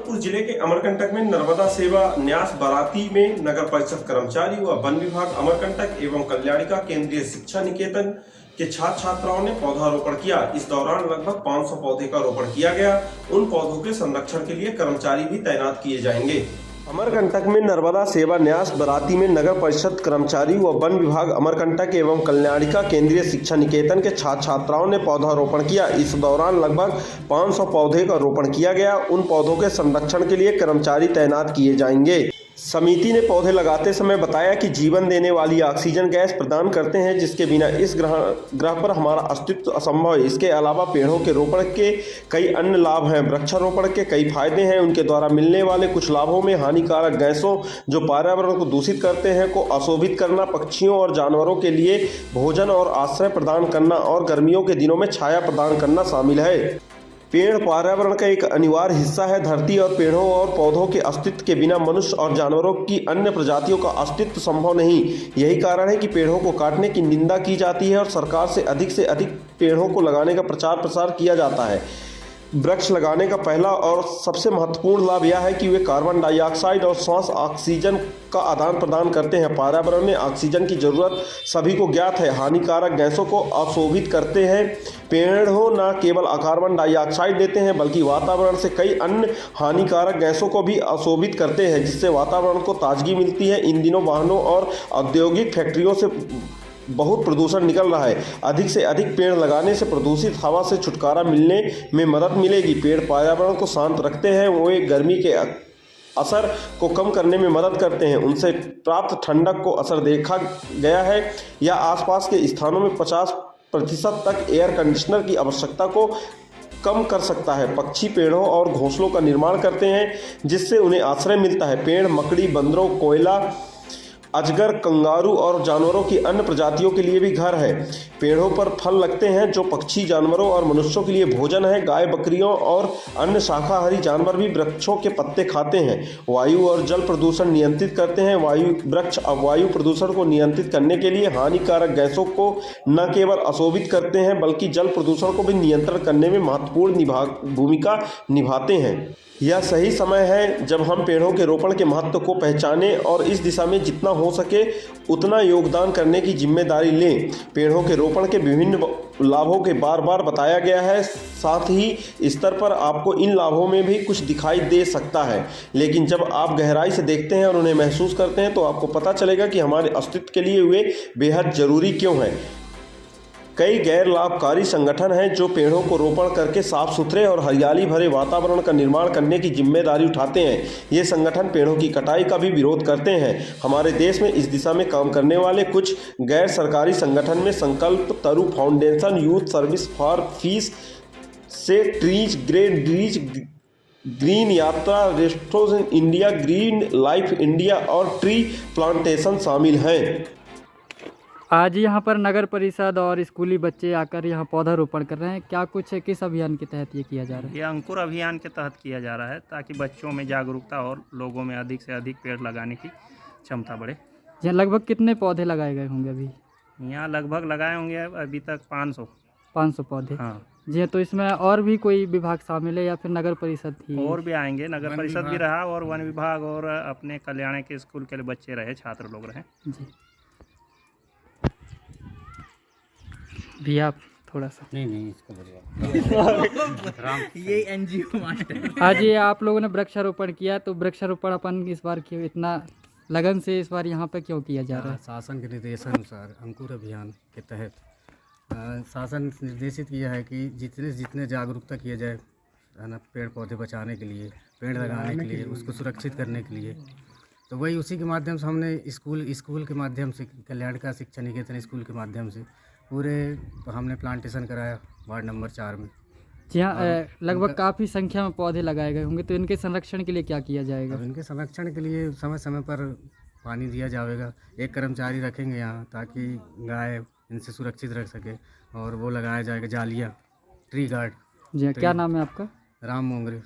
जबलपुर जिले के अमरकंटक में नर्मदा सेवा न्यास बाराती में नगर परिषद कर्मचारी व वन विभाग अमरकंटक एवं कल्याणिका केंद्रीय शिक्षा निकेतन के छात्र छात्राओं ने पौधारोपण किया। इस दौरान लगभग 500 पौधे का रोपण किया गया। उन पौधों के संरक्षण के लिए कर्मचारी भी तैनात किए जाएंगे। अमरकंटक में नर्मदा सेवा न्यास बाराती में नगर परिषद कर्मचारी व वन विभाग अमरकंटक एवं कल्याणिका केंद्रीय शिक्षा निकेतन के छात्र छात्राओं ने पौधारोपण किया। इस दौरान लगभग 500 पौधे का रोपण किया गया। उन पौधों के संरक्षण के लिए कर्मचारी तैनात किए जाएंगे। समिति ने पौधे लगाते समय बताया कि जीवन देने वाली ऑक्सीजन गैस प्रदान करते हैं, जिसके बिना इस ग्रह पर हमारा अस्तित्व असंभव है। इसके अलावा पेड़ों के रोपण के कई अन्य लाभ हैं। वृक्षारोपण के कई फायदे हैं। उनके द्वारा मिलने वाले कुछ लाभों में हानिकारक गैसों जो पर्यावरण को दूषित करते हैं को अशोभित करना, पक्षियों और जानवरों के लिए भोजन और आश्रय प्रदान करना और गर्मियों के दिनों में छाया प्रदान करना शामिल है। पेड़ पर्यावरण का एक अनिवार्य हिस्सा है। धरती और पेड़ों और पौधों के अस्तित्व के बिना मनुष्य और जानवरों की अन्य प्रजातियों का अस्तित्व संभव नहीं। यही कारण है कि पेड़ों को काटने की निंदा की जाती है और सरकार से अधिक पेड़ों को लगाने का प्रचार प्रसार किया जाता है। वृक्ष लगाने का पहला और सबसे महत्वपूर्ण लाभ यह है कि वे कार्बन डाइऑक्साइड और श्वास ऑक्सीजन का आदान प्रदान करते हैं। पर्यावरण में ऑक्सीजन की जरूरत सभी को ज्ञात है। हानिकारक गैसों को अशोभित करते हैं। पेड़ हो न केवल कार्बन डाइऑक्साइड देते हैं बल्कि वातावरण से कई अन्य हानिकारक गैसों को भी अशोभित करते हैं, जिससे वातावरण को ताजगी मिलती है। इन दिनों वाहनों और औद्योगिक फैक्ट्रियों से बहुत प्रदूषण निकल रहा है। अधिक से अधिक पेड़ लगाने से प्रदूषित हवा से छुटकारा मिलने में मदद मिलेगी। पेड़ पर्यावरण को शांत रखते हैं। वे गर्मी के असर को कम करने में मदद करते हैं। उनसे प्राप्त ठंडक को असर देखा गया है या आसपास के स्थानों में 50% तक एयर कंडीशनर की आवश्यकता को कम कर सकता है। पक्षी पेड़ों और घोंसलों का निर्माण करते हैं, जिससे उन्हें आश्रय मिलता है। पेड़ मकड़ी, बंदरों, कोयला, अजगर, कंगारू और जानवरों की अन्य प्रजातियों के लिए भी घर है। पेड़ों पर फल लगते हैं जो पक्षी, जानवरों और मनुष्यों के लिए भोजन है। गाय, बकरियों और अन्य शाकाहारी जानवर भी वृक्षों के पत्ते खाते हैं। वायु और जल प्रदूषण नियंत्रित करते हैं। वृक्ष वायु प्रदूषण को नियंत्रित करने के लिए हानिकारक गैसों को न केवल अशोभित करते हैं बल्कि जल प्रदूषण को भी नियंत्रण करने में महत्वपूर्ण भूमिका निभाते हैं। यह सही समय है जब हम पेड़ों के रोपण के महत्व को पहचानें और इस दिशा में जितना हो सके उतना योगदान करने की जिम्मेदारी लें। पेड़ों के रोपण के विभिन्न लाभों के बार बताया गया है। साथ ही स्तर पर आपको इन लाभों में भी कुछ दिखाई दे सकता है, लेकिन जब आप गहराई से देखते हैं और उन्हें महसूस करते हैं तो आपको पता चलेगा कि हमारे अस्तित्व के लिए वे बेहद जरूरी क्यों हैं। कई गैर लाभकारी संगठन हैं जो पेड़ों को रोपण करके साफ सुथरे और हरियाली भरे वातावरण का निर्माण करने की जिम्मेदारी उठाते हैं। ये संगठन पेड़ों की कटाई का भी विरोध करते हैं। हमारे देश में इस दिशा में काम करने वाले कुछ गैर सरकारी संगठन में संकल्प तरु foundation, youth service for piece से ग्रीन यात्रा, restoration India, green life India और ट्री प्लांटेशन शामिल हैं। आज यहाँ पर नगर परिषद और स्कूली बच्चे आकर यहाँ पौधारोपण कर रहे हैं। क्या कुछ है, किस अभियान के तहत ये किया जा रहा है? ये अंकुर अभियान के तहत किया जा रहा है ताकि बच्चों में जागरूकता और लोगों में अधिक से अधिक पेड़ लगाने की क्षमता बढ़े। यहाँ लगभग कितने पौधे लगाए गए होंगे अभी? यहाँ लगभग लगाए होंगे अभी तक 500 पौधे। हाँ जी, तो इसमें और भी कोई विभाग शामिल है या फिर नगर परिषद ही? और भी आएंगे, नगर परिषद भी रहा और वन विभाग और अपने कल्याण के स्कूल के बच्चे रहे, छात्र लोग रहे। जी भैया आप थोड़ा सा नहीं इसको बढ़िया ये एनजीओ मास्टर। आज ये आप लोगों ने वृक्षारोपण किया, तो वृक्षारोपण अपन इस बार क्यों इतना लगन से इस बार यहाँ पे क्यों किया जा रहा है? शासन के निर्देशानुसार अंकुर अभियान के तहत शासन निर्देशित किया है कि जितने जागरूकता किया जाए है ना, पेड़ पौधे बचाने के लिए, पेड़ लगाने के लिए, उसको सुरक्षित करने के लिए, तो वही उसी के माध्यम से हमने स्कूल के माध्यम से, कल्याणिका शिक्षा निकेतन स्कूल के माध्यम से पूरे हमने प्लांटेशन कराया वार्ड नंबर 4 में। जी हाँ, लगभग काफ़ी संख्या में पौधे लगाए गए होंगे, तो इनके संरक्षण के लिए क्या किया जाएगा? अब इनके संरक्षण के लिए समय समय पर पानी दिया जाएगा। एक कर्मचारी रखेंगे यहाँ ताकि गाय इनसे सुरक्षित रख सके, और वो लगाया जाएगा जालियाँ, ट्री गार्ड। जी हाँ, क्या नाम है आपका? राम मोंगरे।